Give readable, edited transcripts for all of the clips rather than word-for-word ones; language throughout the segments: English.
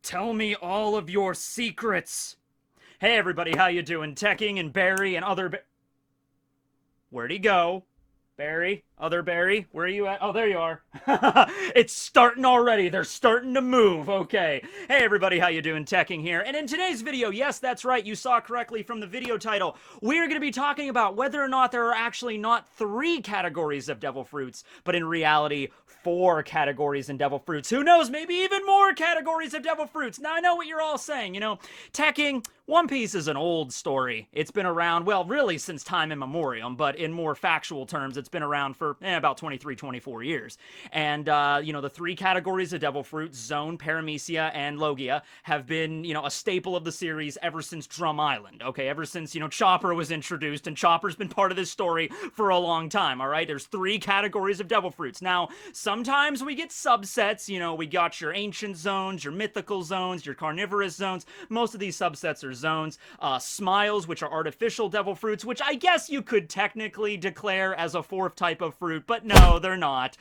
Tell me all of your secrets. Hey everybody, how you doing? Tekking and Barry and other Where'd he go? Barry? Other Barry? Where are you at? Oh, there you are. It's starting already. They're starting to move. Okay. Hey everybody, how you doing? Tekking here. And in today's video, yes, that's right, you saw correctly from the video title, we are going to be talking about whether or not there are actually not 3 categories of devil fruits, but in reality, 4 categories in devil fruits. Who knows? Maybe even more categories of devil fruits. Now, I know what you're all saying, you know, Tekking, One Piece is an old story. It's been around, well, really since time immemorial, but in more factual terms, it's been around for about 23, 24 years. And, you know, the 3 categories of devil fruit, Zoan, Paramecia, and Logia, have been, you know, a staple of the series ever since Drum Island, okay? Ever since, you know, Chopper was introduced, and Chopper's been part of this story for a long time, all right? There's 3 categories of devil fruits. Now, sometimes we get subsets, you know, we got your ancient zones, your mythical zones, your carnivorous zones. Most of these subsets are zones. Smiles, which are artificial devil fruits, which I guess you could technically declare as a 4th type of fruit, but no, they're not.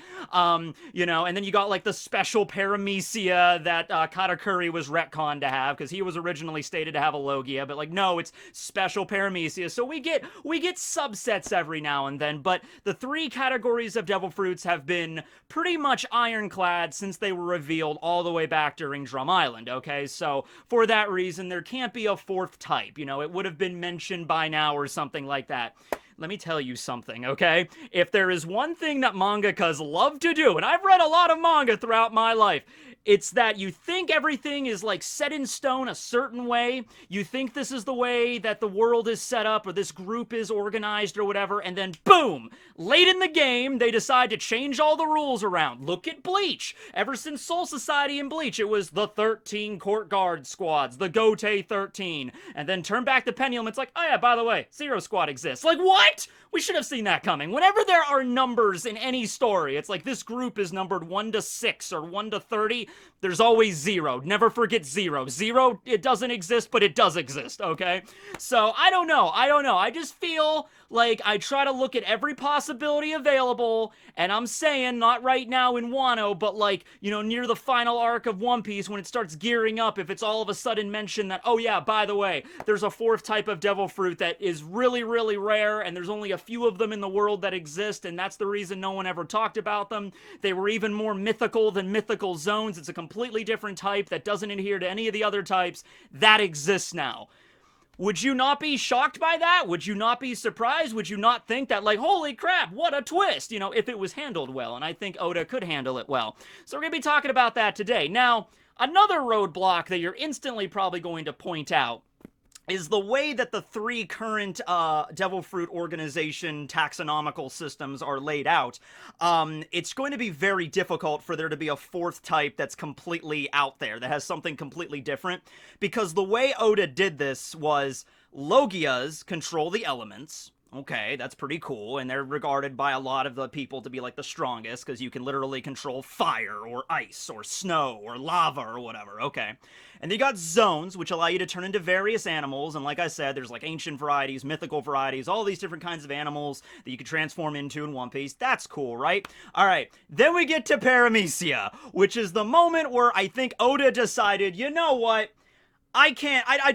You know, and then you got like the special Paramecia that Katakuri was retconned to have, because he was originally stated to have a Logia, but like, no, it's special Paramecia. So we get subsets every now and then, but the 3 categories of devil fruits have been pretty much ironclad since they were revealed all the way back during Drum Island, okay? So for that reason, there can't be a 4th type, you know, it would have been mentioned by now or something like that. Let me tell you something, okay? If there is one thing that mangakas love to do, and I've read a lot of manga throughout my life, it's that you think everything is like set in stone a certain way. You think this is the way that the world is set up or this group is organized or whatever, and then boom! Late in the game, they decide to change all the rules around. Look at Bleach. Ever since Soul Society and Bleach, it was the 13 court guard squads, the Gote 13. And then turn back the pendulum, it's like, oh yeah, by the way, Zero Squad exists. Like, what? We should have seen that coming. Whenever there are numbers in any story, it's like this group is numbered 1 to 6 or 1 to 30. There's always 0. Never forget 0. 0, it doesn't exist, but it does exist, okay? So, I don't know. I just feel like I try to look at every possibility available, and I'm saying, not right now in Wano, but like, you know, near the final arc of One Piece, when it starts gearing up, if it's all of a sudden mentioned that, oh yeah, by the way, there's a 4th type of devil fruit that is really, really rare, and there's only a few of them in the world that exist, and that's the reason no one ever talked about them. They were even more mythical than mythical zones. It's a completely different type that doesn't adhere to any of the other types. That exists now. Would you not be shocked by that? Would you not be surprised? Would you not think that, like, holy crap, what a twist, you know, if it was handled well? And I think Oda could handle it well. So we're going to be talking about that today. Now, another roadblock that you're instantly probably going to point out is the way that the 3 current Devil Fruit organization taxonomical systems are laid out. It's going to be very difficult for there to be a 4th type that's completely out there, that has something completely different, because the way Oda did this was Logias control the elements. Okay, that's pretty cool, and they're regarded by a lot of the people to be like the strongest, because you can literally control fire, or ice, or snow, or lava, or whatever, okay. And they got zones, which allow you to turn into various animals, and like I said, there's like ancient varieties, mythical varieties, all these different kinds of animals that you can transform into in One Piece. That's cool, right? Alright, then we get to Paramecia, which is the moment where I think Oda decided, you know what? I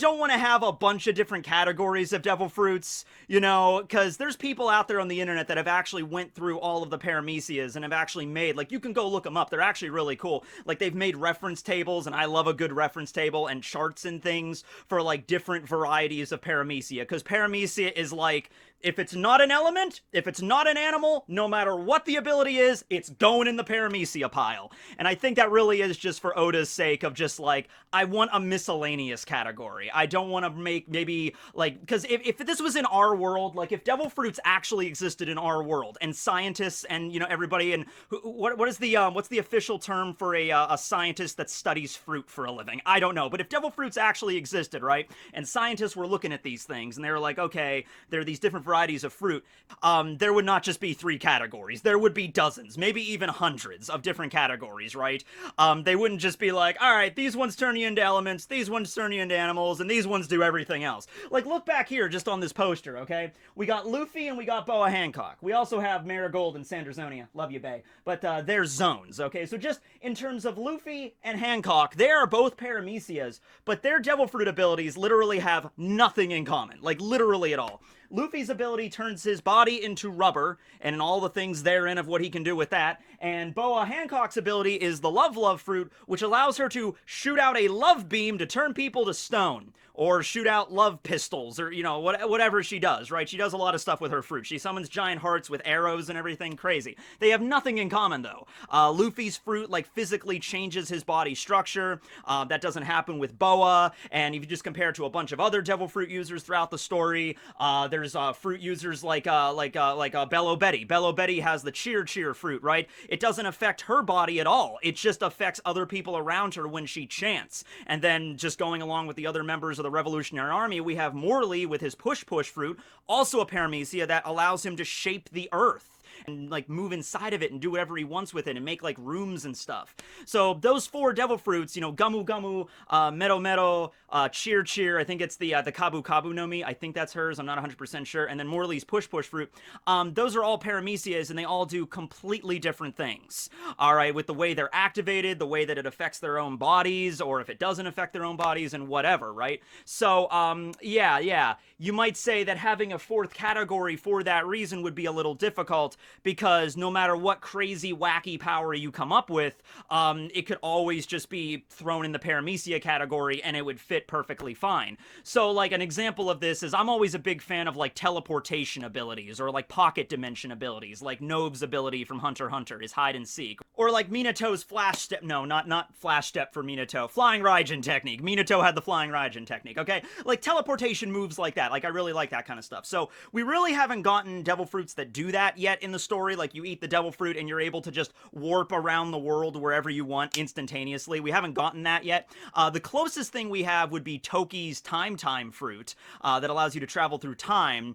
don't want to have a bunch of different categories of devil fruits, you know, because there's people out there on the internet that have actually went through all of the Paramecias and have actually made, like, you can go look them up, they're actually really cool. Like, they've made reference tables, and I love a good reference table, and charts and things for, like, different varieties of Paramecia, because Paramecia is, like, if it's not an element, if it's not an animal, no matter what the ability is, it's going in the Paramecia pile. And I think that really is just for Oda's sake of just, like, I want a miscellaneous category. I don't want to make maybe, like, because if this was in our world, like, if devil fruits actually existed in our world, and scientists and, you know, everybody, and what is the, what's the official term for a scientist that studies fruit for a living? I don't know, but if devil fruits actually existed, right, and scientists were looking at these things, and they were like, okay, there are these different varieties of fruit, there would not just be 3 categories. There would be dozens, maybe even hundreds of different categories, right? They wouldn't just be like, all right, these ones turn you into elements, these ones turn you into animals, and these ones do everything else. Like, look back here just on this poster, okay? We got Luffy and we got Boa Hancock. We also have Marigold and Sandersonia. Love you, bae. But they're zones, okay? So just in terms of Luffy and Hancock, they are both Paramecias, but their Devil Fruit abilities literally have nothing in common. Like, literally at all. Luffy's ability turns his body into rubber, and all the things therein of what he can do with that. And Boa Hancock's ability is the Love Fruit, which allows her to shoot out a love beam to turn people to stone. Or shoot out love pistols, or, you know, whatever she does, right? She does a lot of stuff with her fruit. She summons giant hearts with arrows and everything crazy. They have nothing in common, though. Luffy's fruit, like, physically changes his body structure. That doesn't happen with Boa. And if you just compare to a bunch of other Devil Fruit users throughout the story, there's fruit users like Bello Betty. Bello Betty has the Cheer fruit, right? It doesn't affect her body at all. It just affects other people around her when she chants. And then just going along with the other members of the Revolutionary Army, we have Morley with his push fruit, also a Paramecia that allows him to shape the earth and, like, move inside of it and do whatever he wants with it and make, like, rooms and stuff. So those 4 Devil Fruits, you know, Gumu Gumu, Medo Medo, Cheer, I think it's the Kabu Kabu no Mi, I think that's hers, I'm not 100% sure, and then Morley's push fruit. Those are all Paramecias, and they all do completely different things, alright, with the way they're activated, the way that it affects their own bodies, or if it doesn't affect their own bodies, and whatever, right? So, yeah, you might say that having a 4th category for that reason would be a little difficult, because no matter what crazy, wacky power you come up with, it could always just be thrown in the Paramecia category, and it would fit perfectly fine. So, like, an example of this is I'm always a big fan of, like, teleportation abilities, or, like, pocket dimension abilities, like Nove's ability from Hunter x Hunter, his hide and seek, or, like, Minato's flash step, no, not flash step for Minato, flying Raijin technique. Minato had the flying Raijin technique, okay? Like, teleportation moves like that. Like, I really like that kind of stuff. So, we really haven't gotten Devil Fruits that do that yet in the story. Like, you eat the Devil Fruit and you're able to just warp around the world wherever you want instantaneously. We haven't gotten that yet. The closest thing we have would be Toki's Time Fruit, that allows you to travel through time.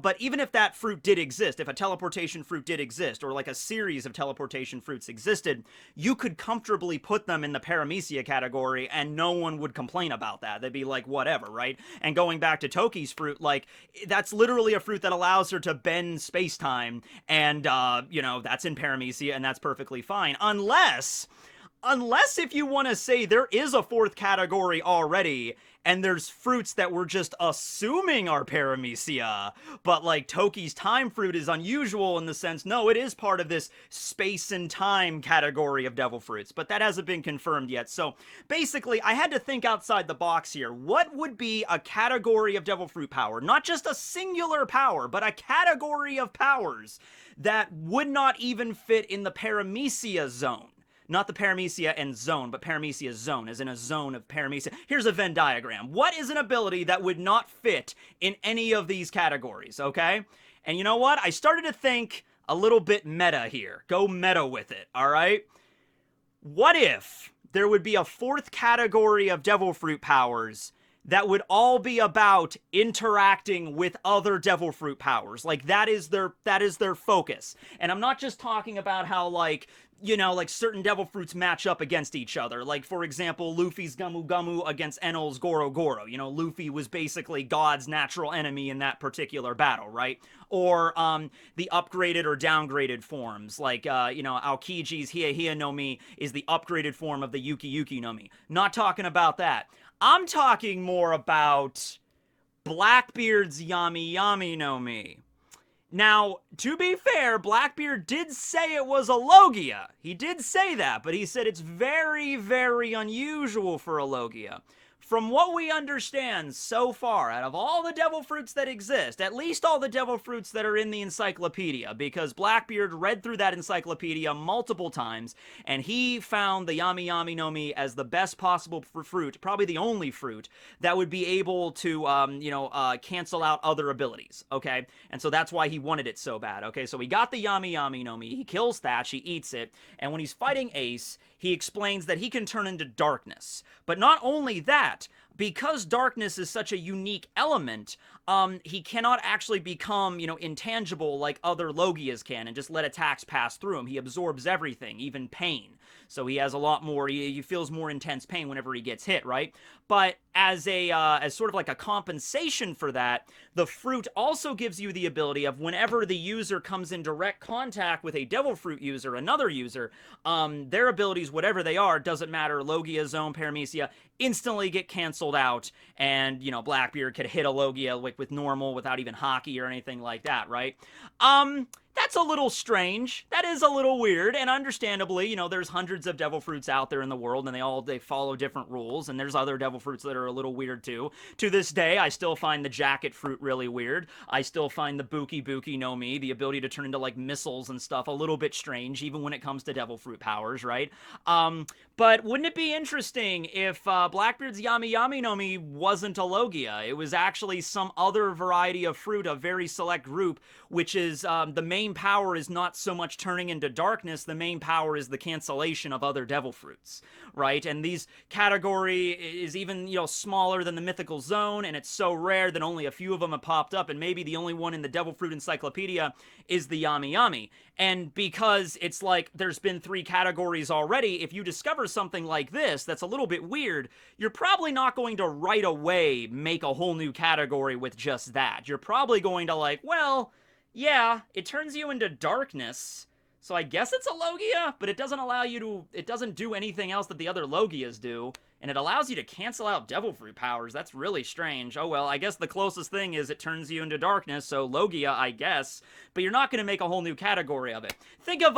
But even if that fruit did exist, if a teleportation fruit did exist, or like a series of teleportation fruits existed, you could comfortably put them in the Paramecia category and no one would complain about that. They'd be like, whatever, right? And going back to Toki's fruit, like, that's literally a fruit that allows her to bend space-time, and, you know, that's in Paramecia, and that's perfectly fine. Unless if you want to say there is a 4th category already, and there's fruits that we're just assuming are Paramecia, but, like, Toki's Time Fruit is unusual in the sense, no, it is part of this space and time category of Devil Fruits, but that hasn't been confirmed yet. So, basically, I had to think outside the box here. What would be a category of Devil Fruit power? Not just a singular power, but a category of powers that would not even fit in the Paramecia zone. Not the Paramecia and zone, but Paramecia's zone, as in a zone of Paramecia. Here's a Venn diagram. What is an ability that would not fit in any of these categories, okay? And you know what? I started to think a little bit meta here. Go meta with it, alright? What if there would be a 4th category of Devil Fruit powers that would all be about interacting with other Devil Fruit powers? Like, that is their focus. And I'm not just talking about how, like, you know, like, certain Devil Fruits match up against each other. Like, for example, Luffy's Gumu Gumu against Enel's Goro Goro. You know, Luffy was basically God's natural enemy in that particular battle, right? Or, the upgraded or downgraded forms. Like, you know, Aokiji's Hia Hia no Mi is the upgraded form of the Yuki Yuki no Mi. Not talking about that. I'm talking more about Blackbeard's Yami Yami no Mi. Now, to be fair, Blackbeard did say it was a Logia. He did say that, but he said it's very, very unusual for a Logia. From what we understand so far, out of all the Devil Fruits that exist, at least all the Devil Fruits that are in the encyclopedia, because Blackbeard read through that encyclopedia multiple times, and he found the Yami Yami no Mi as the best possible fruit, probably the only fruit, that would be able to, cancel out other abilities, okay? And so that's why he wanted it so bad, okay? So he got the Yami Yami no Mi, he kills Thatch, he eats it, and when he's fighting Ace, he explains that he can turn into darkness. But not only that, because darkness is such a unique element, he cannot actually become, intangible like other Logias can and just let attacks pass through him. He absorbs everything, even pain. So he has a lot more, he feels more intense pain whenever he gets hit, right? But as sort of like a compensation for that, the fruit also gives you the ability of whenever the user comes in direct contact with a Devil Fruit user, another user, their abilities, whatever they are, doesn't matter, Logia, Zoan, Paramecia, instantly get canceled out, and, Blackbeard could hit a Logia with normal without even hockey or anything like that, right? That's a little strange. That is a little weird, and understandably, there's hundreds of Devil Fruits out there in the world, and they follow different rules, and there's other Devil Fruits that are a little weird too. To this day, I still find the Jacket Fruit really weird. I still find the Buki no Mi, the ability to turn into, like, missiles and stuff, a little bit strange, even when it comes to Devil Fruit powers, right? But wouldn't it be interesting if Blackbeard's Yaminomi wasn't a Logia? It was actually some other variety of fruit, a very select group, which is the main power is not so much turning into darkness, the main power is the cancellation of other Devil Fruits, right? And these category is even, smaller than the mythical zone, and it's so rare that only a few of them have popped up, and maybe the only one in the Devil Fruit Encyclopedia is the Yami. And because it's like there's been 3 categories already, if you discover something like this that's a little bit weird, you're probably not going to right away make a whole new category with just that. You're probably going to well, yeah, it turns you into darkness, so I guess it's a Logia, but it doesn't allow you to, it doesn't do anything else that the other Logias do, and it allows you to cancel out Devil Fruit powers. That's really strange. Oh well, I guess the closest thing is it turns you into darkness, so Logia, I guess, but you're not going to make a whole new category of it. Think of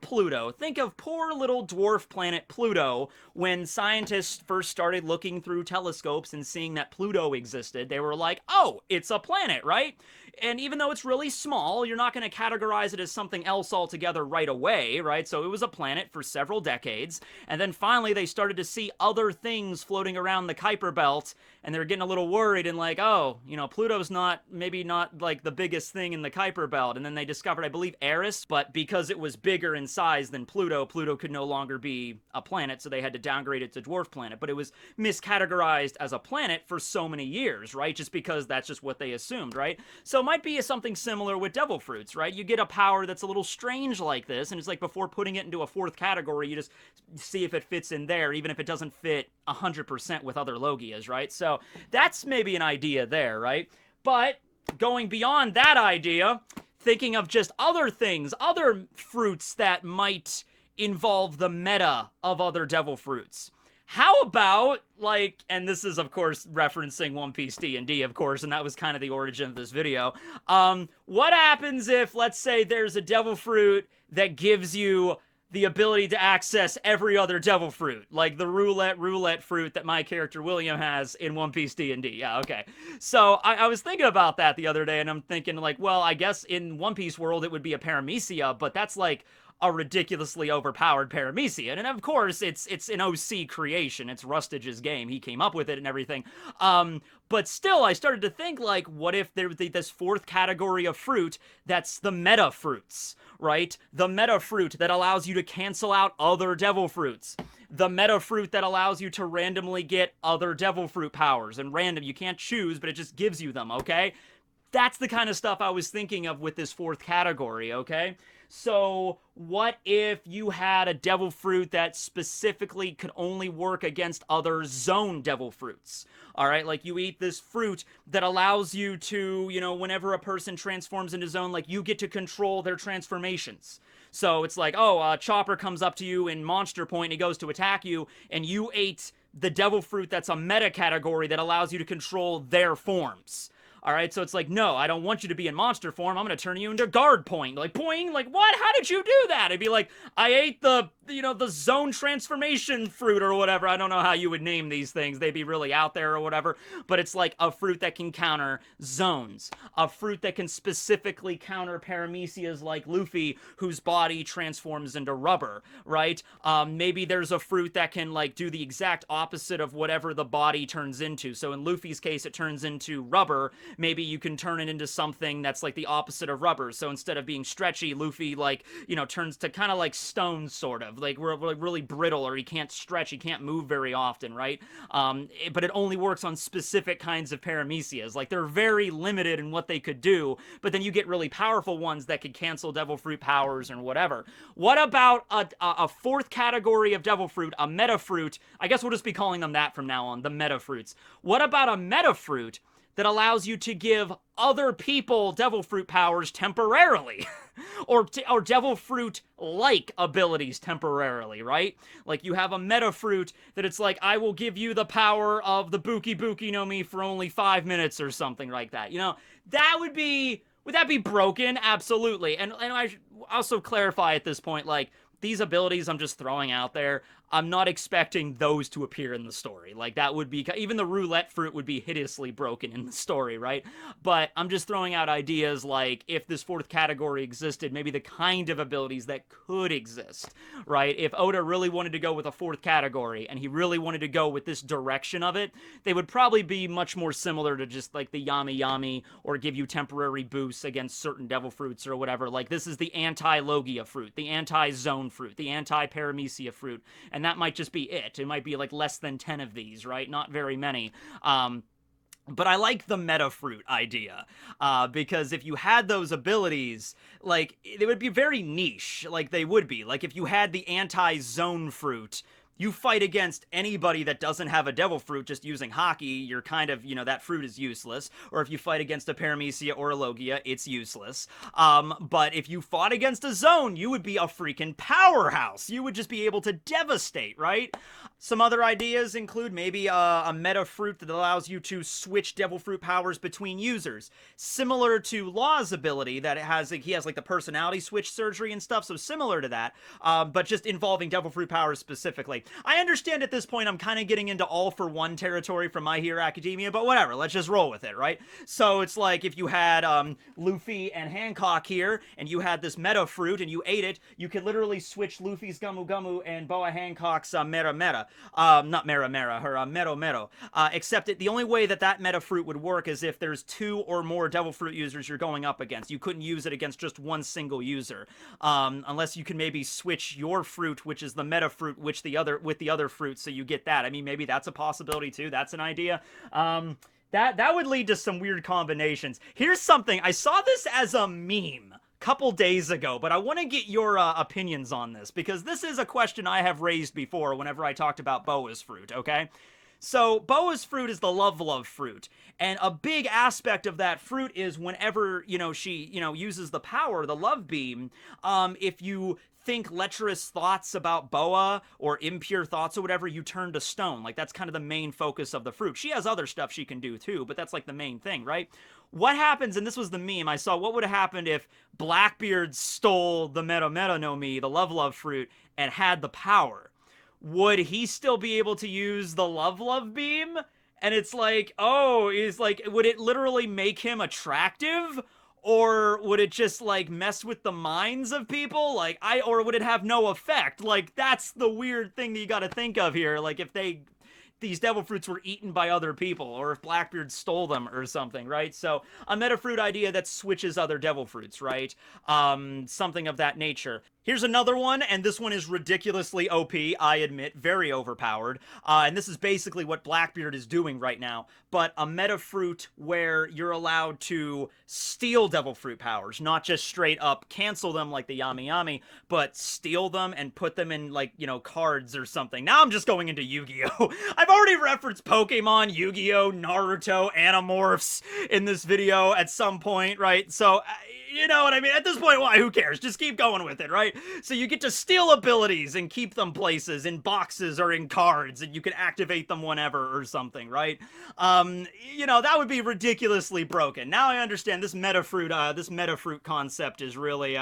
Pluto. Think of poor little dwarf planet Pluto. When scientists first started looking through telescopes and seeing that Pluto existed, they were like, oh, it's a planet, right? And even though it's really small, you're not going to categorize it as something else altogether right away, right? So it was a planet for several decades, and then finally they started to see other things floating around the Kuiper Belt, and they're getting a little worried and like, oh, Pluto's maybe not like the biggest thing in the Kuiper Belt. And then they discovered, I believe, Eris, but because it was bigger in size than Pluto, Pluto could no longer be a planet, so they had to downgrade it to dwarf planet. But it was miscategorized as a planet for so many years, right? Just because that's just what they assumed, right? So it might be something similar with Devil Fruits, right? You get a power that's a little strange like this, and it's like before putting it into a 4th category, you just see if it fits in there, even if it doesn't fit 100% with other Logias, right? So that's maybe an idea there, right? But going beyond that idea, thinking of just other things, other fruits that might involve the meta of other Devil Fruits. How about, and this is, of course, referencing One Piece D&D, of course, and that was kind of the origin of this video. What happens if, let's say, there's a Devil Fruit that gives you the ability to access every other Devil Fruit, like the roulette fruit that my character William has in One Piece D&D. Yeah, okay. So I was thinking about that the other day, and I'm thinking, well, I guess in One Piece world it would be a Paramecia, but that's like a ridiculously overpowered Paramecia. And of course, it's an OC creation. It's Rustage's game. He came up with it and everything. But still, I started to think, what if there's this 4th category of fruit that's the Metafruits, right? The Metafruit that allows you to cancel out other Devil Fruits. The Metafruit that allows you to randomly get other Devil Fruit powers. And random, you can't choose, but it just gives you them, okay? That's the kind of stuff I was thinking of with this 4th category, okay? So what if you had a Devil Fruit that specifically could only work against other zone Devil Fruits? All right, like you eat this fruit that allows you to, whenever a person transforms into zone, you get to control their transformations. So it's like, oh, Chopper comes up to you in Monster Point and he goes to attack you, and you ate the Devil Fruit that's a meta category that allows you to control their forms. All right, so it's like, no, I don't want you to be in monster form. I'm going to turn you into guard point. Like, boing, what? How did you do that? It'd be like, I ate the zone transformation fruit or whatever. I don't know how you would name these things. They'd be really out there or whatever. But it's like a fruit that can counter zones. A fruit that can specifically counter Paramecias like Luffy, whose body transforms into rubber, right? Maybe there's a fruit that can, do the exact opposite of whatever the body turns into. So in Luffy's case, it turns into rubber. Maybe you can turn it into something that's like the opposite of rubber. So instead of being stretchy, Luffy turns to kind of like stone, sort of. like really brittle, or he can't stretch, he can't move very often, right? But it only works on specific kinds of Paramecias. Like, they're very limited in what they could do, but then you get really powerful ones that could cancel Devil Fruit powers and whatever. What about a fourth category of Devil Fruit, a Metafruit? I guess we'll just be calling them that from now on, the Metafruits. What about a Metafruit that allows you to give other people Devil Fruit powers temporarily? or Devil Fruit-like abilities temporarily, right? Like, you have a Metafruit that it's like, I will give you the power of the Buki Buki no Mi for only 5 minutes or something like that. You know, that would be... Would that be broken? Absolutely. And I should also clarify at this point, like, these abilities I'm just throwing out there, I'm not expecting those to appear in the story. Like, that would be... Even the Roulette Fruit would be hideously broken in the story, right? But I'm just throwing out ideas like, if this fourth category existed, maybe the kind of abilities that could exist, right? If Oda really wanted to go with a fourth category, and he really wanted to go with this direction of it, they would probably be much more similar to just, like, the Yami Yami, or give you temporary boosts against certain Devil Fruits or whatever. Like, this is the anti-Logia Fruit, the anti-Zone Fruit, the anti-Paramecia Fruit, and that might just be it. It might be like less than 10 of these, right? Not very many. But I like the Metafruit idea, because if you had those abilities, like, they would be very niche, like they would be. Like, if you had the anti-Zone Fruit, you fight against anybody that doesn't have a Devil Fruit just using Haki, you're kind of, you know, that fruit is useless. Or if you fight against a Paramecia or a Logia, it's useless. But if you fought against a Zone, you would be a freaking powerhouse. You would just be able to devastate, right? Some other ideas include maybe a Metafruit that allows you to switch Devil Fruit powers between users. Similar to Law's ability that it has, like, he has like the personality switch surgery and stuff, so similar to that, but just involving Devil Fruit powers specifically. I understand at this point I'm kind of getting into all for one territory from My Hero Academia, but whatever, let's just roll with it, right? So it's like if you had Luffy and Hancock here, and you had this Metafruit and you ate it, you could literally switch Luffy's Gumu Gumu and Boa Hancock's Mera Mera. Not Mera Mera, her Mero Mero. Except the only way that Metafruit would work is if there's 2 or more Devil Fruit users you're going up against. You couldn't use it against just one single user. Unless you can maybe switch your fruit, which is the Metafruit, with the other fruit, so you get that. I mean, maybe that's a possibility too. That's an idea. That would lead to some weird combinations. Here's something. I saw this as a meme couple days ago, but I want to get your opinions on this, because this is a question I have raised before whenever I talked about Boaz Fruit, okay? So, Boaz Fruit is the love fruit, and a big aspect of that fruit is whenever, you know, she, you know, uses the power, the love beam, if you think lecherous thoughts about Boa, or impure thoughts or whatever, you turn to stone. Like, that's kind of the main focus of the fruit. She has other stuff she can do too, but that's like the main thing, right? What happens, and this was the meme I saw, what would have happened if Blackbeard stole the Meta Meta no Mi, the love fruit, and had the power? Would he still be able to use the love beam? And it's like, oh, would it literally make him attractive? Or would it just, like, mess with the minds of people? Like, or would it have no effect? Like, that's the weird thing that you gotta think of here. Like, if these Devil Fruits were eaten by other people, or if Blackbeard stole them or something, right? So, a Metafruit idea that switches other Devil Fruits, right? Something of that nature. Here's another one, and this one is ridiculously OP, I admit, very overpowered. And this is basically what Blackbeard is doing right now. But a Metafruit where you're allowed to steal Devil Fruit powers, not just straight up cancel them like the Yami Yami, but steal them and put them in, like, you know, cards or something. Now I'm just going into Yu-Gi-Oh! I've already referenced Pokemon, Yu-Gi-Oh!, Naruto, Animorphs in this video at some point, right? So, you know what I mean? At this point, why? Who cares? Just keep going with it, right? So you get to steal abilities and keep them places in boxes or in cards, and you can activate them whenever or something, right? You know, that would be ridiculously broken. Now I understand this Metafruit concept is really,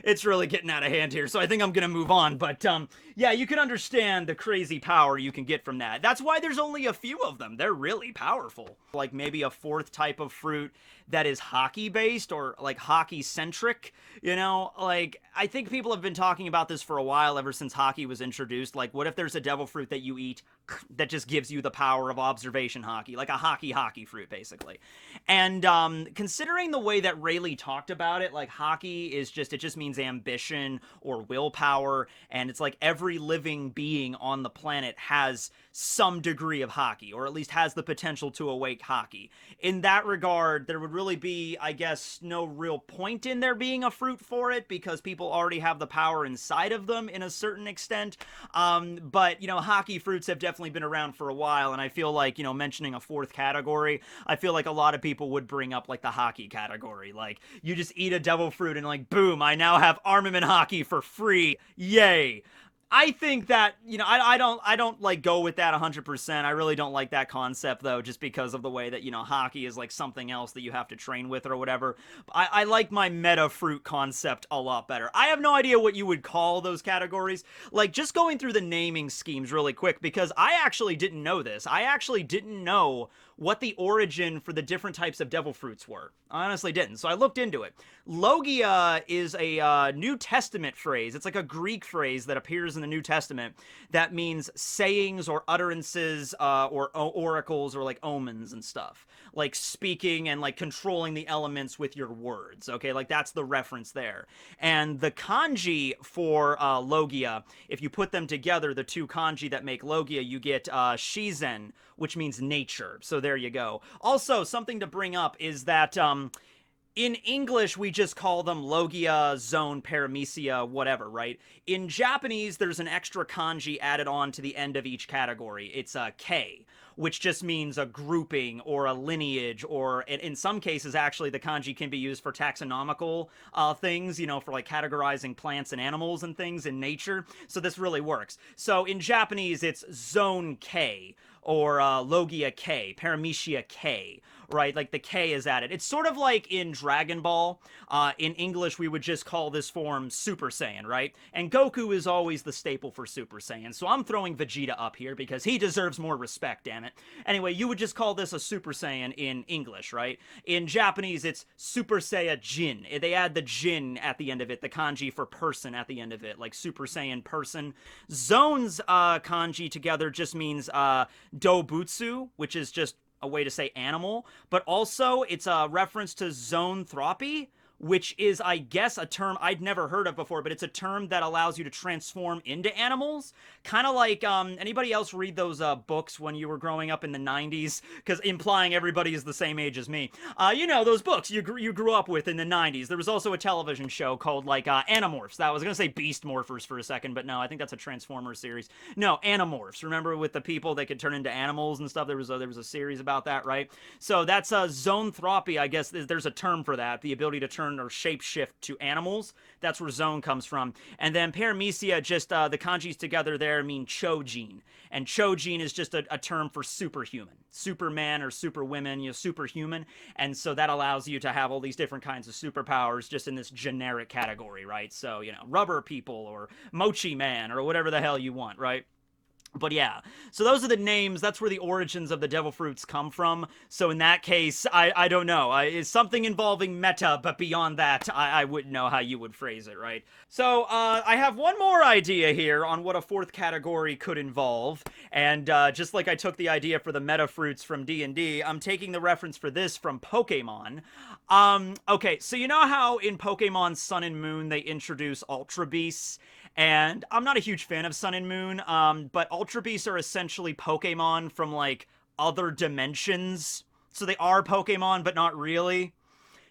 it's really getting out of hand here, so I think I'm gonna move on. But, yeah, you can understand the crazy power you can get from that. That's why there's only a few of them. They're really powerful. Like, maybe a fourth type of fruit that is Haki-based, or, like, Haki hockey-centric, you know? Like, I think people have been talking about this for a while, ever since hockey was introduced. Like, what if there's a devil fruit that you eat that just gives you the power of observation hockey? Like a hockey fruit, basically. And considering the way that Rayleigh talked about it, like, hockey is just, it just means ambition or willpower, and it's like every living being on the planet has some degree of hockey, or at least has the potential to awake hockey. In that regard, there would really be, I guess, no real point in there being a fruit for it, because people already have the power inside of them in a certain extent. But, you know, hockey fruits have definitely been around for a while, and I feel like, you know, mentioning a fourth category, I feel like a lot of people would bring up, like, the hockey category. Like, you just eat a devil fruit and, like, boom, I now have armament hockey for free. Yay. I think that, you know, I don't like go with that 100%. I really don't like that concept, though, just because of the way that, you know, hockey is like something else that you have to train with or whatever. I like my Metafruit concept a lot better. I have no idea what you would call those categories. Like, just going through the naming schemes really quick, because I actually didn't know this. I actually didn't know what the origin for the different types of devil fruits were. I honestly didn't, so I looked into it. Logia is a New Testament phrase. It's like a Greek phrase that appears in the New Testament that means sayings or utterances or oracles or like omens and stuff. Like speaking and like controlling the elements with your words, okay? Like that's the reference there. And the kanji for Logia, if you put them together, the two kanji that make Logia, you get shizen, which means nature. So there you go. Also, something to bring up is that in English, we just call them Logia, Zoan, Paramecia, whatever, right? In Japanese, there's an extra kanji added on to the end of each category. It's a K, which just means a grouping or a lineage, or in some cases, actually, the kanji can be used for taxonomical things, you know, for like categorizing plants and animals and things in nature. So this really works. So in Japanese, it's Zone K, or Logia K, Paramecia K, right? Like the K is added. It's sort of like in Dragon Ball. In English, we would just call this form Super Saiyan, right? And Goku is always the staple for Super Saiyan. So I'm throwing Vegeta up here because he deserves more respect, damn it. Anyway, you would just call this a Super Saiyan in English, right? In Japanese, it's Super Saiyan Jin. They add the Jin at the end of it, the kanji for person at the end of it, like Super Saiyan person. Zone's kanji together just means Dobutsu, which is just a way to say animal, but also it's a reference to zoanthropy, which is, I guess, a term I'd never heard of before, but it's a term that allows you to transform into animals. Kind of like, anybody else read those books when you were growing up in the 90s? Because implying everybody is the same age as me. You know, those books you grew up with in the 90s. There was also a television show called, like, Animorphs. I was going to say Beast Morphers for a second, but no, I think that's a Transformers series. No, Animorphs. Remember with the people that could turn into animals and stuff? There was a series about that, right? So that's zoanthropy, I guess. There's a term for that, the ability to turn or shapeshift to animals. That's where Zoan comes from. And then Paramecia, just the kanjis together there mean Chojin. And Chojin is just a term for superhuman. Superman or superwomen, you know, superhuman. And so that allows you to have all these different kinds of superpowers just in this generic category, right? So, you know, rubber people or Mochi Man or whatever the hell you want, right? But yeah, so those are the names. That's where the origins of the devil fruits come from. So in that case, I don't know. It's something involving meta, but beyond that, I wouldn't know how you would phrase it, right? So I have one more idea here on what a fourth category could involve. And just like I took the idea for the meta fruits from D&D, I'm taking the reference for this from Pokemon. Okay, so you know how in Pokemon Sun and Moon they introduce Ultra Beasts? And I'm not a huge fan of Sun and Moon, but Ultra Beasts are essentially Pokemon from, like, other dimensions. So they are Pokemon, but not really.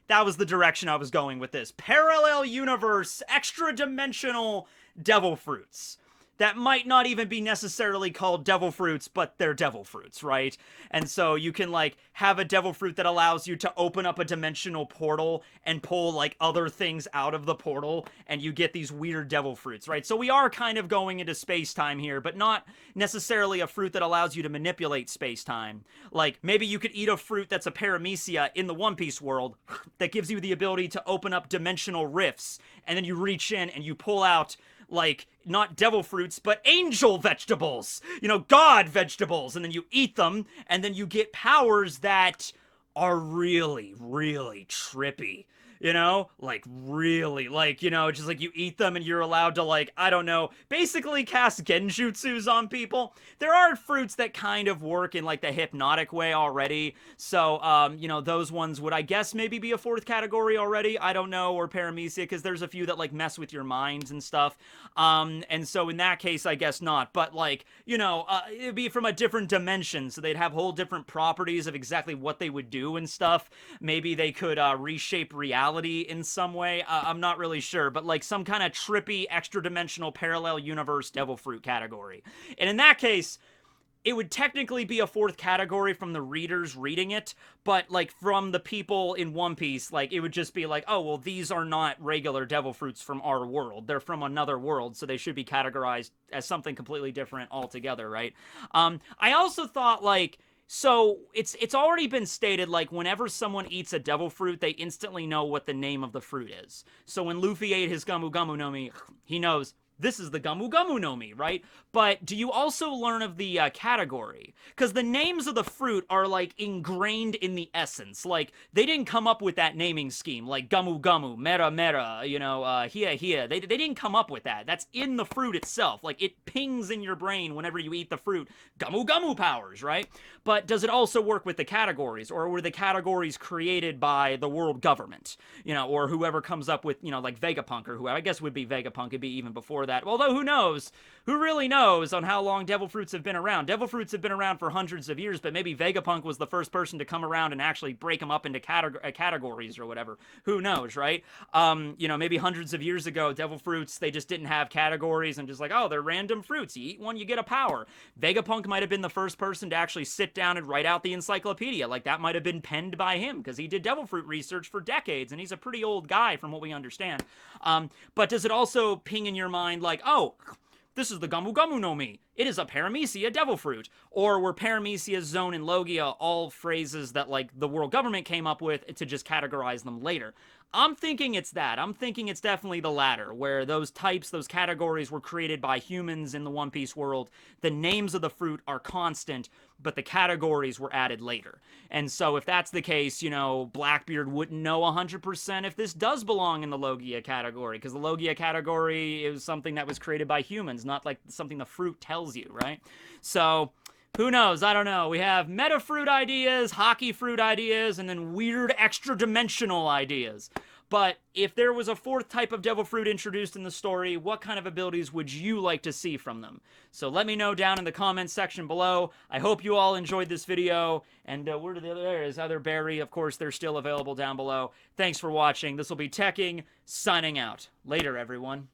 That was the direction I was going with this. Parallel universe, extra-dimensional devil fruits that might not even be necessarily called devil fruits, but they're devil fruits, right? And so you can, like, have a devil fruit that allows you to open up a dimensional portal and pull, like, other things out of the portal, and you get these weird devil fruits, right? So we are kind of going into space-time here, but not necessarily a fruit that allows you to manipulate space-time. Like, maybe you could eat a fruit that's a Paramecia in the One Piece world that gives you the ability to open up dimensional rifts, and then you reach in and you pull out, like, not devil fruits, but angel vegetables, you know, god vegetables, and then you eat them, and then you get powers that are really, really trippy. you know? Like, really, like, you know, just like you eat them and you're allowed to, like, I don't know, basically cast genjutsus on people. There are fruits that kind of work in, like, the hypnotic way already. So, you know, those ones would, I guess, maybe be a fourth category already. I don't know, or Paramecia, because there's a few that, like, mess with your minds and stuff. And so in that case, I guess not. But, like, you know, it'd be from a different dimension, so they'd have whole different properties of exactly what they would do and stuff. Maybe they could reshape reality in some way. I'm not really sure, but like some kind of trippy, extra-dimensional parallel universe devil fruit category. And in that case, it would technically be a fourth category from the readers reading it, but like from the people in One Piece, like it would just be like, oh, well, these are not regular devil fruits from our world. They're from another world, so they should be categorized as something completely different altogether, right? I also thought like, so it's already been stated, like, whenever someone eats a devil fruit, they instantly know what the name of the fruit is. So when Luffy ate his Gamu Gamu no Mi, he knows this is the Gamu Gamu no Mi, right? But do you also learn of the category? Because the names of the fruit are, like, ingrained in the essence. Like, they didn't come up with that naming scheme, like Gamu Gamu, Mera Mera, you know, Hia Hia. They didn't come up with that. That's in the fruit itself. Like, it pings in your brain whenever you eat the fruit. Gamu Gamu powers, right? But does it also work with the categories? Or were the categories created by the world government? You know, or whoever comes up with, you know, like Vegapunk, or whoever. I guess would be Vegapunk. It'd be even before that. Although, who knows? Who really knows on how long devil fruits have been around? Devil fruits have been around for hundreds of years, but maybe Vegapunk was the first person to come around and actually break them up into categories or whatever. Who knows, right? You know, maybe hundreds of years ago, devil fruits, they just didn't have categories and just like, oh, they're random fruits. You eat one, you get a power. Vegapunk might have been the first person to actually sit down and write out the encyclopedia. Like, that might have been penned by him because he did devil fruit research for decades, and he's a pretty old guy from what we understand. But does it also ping in your mind like, oh, this is the Gamu Gamu no Mi. It is a Paramecia devil fruit. Or were Paramecia, Zoan, and Logia all phrases that, like, the world government came up with to just categorize them later? I'm thinking it's that. I'm thinking it's definitely the latter, where those types, those categories were created by humans in the One Piece world. The names of the fruit are constant, but the categories were added later. And so if that's the case, you know, Blackbeard wouldn't know 100% if this does belong in the Logia category, because the Logia category is something that was created by humans, not like something the fruit tells you, right? So who knows? I don't know. We have Metafruit ideas, hockey fruit ideas, and then weird extra-dimensional ideas. But if there was a fourth type of devil fruit introduced in the story, what kind of abilities would you like to see from them? So let me know down in the comments section below. I hope you all enjoyed this video. And where did the other, there is other berry. Of course, they're still available down below. Thanks for watching. This will be Tekking, signing out. Later, everyone.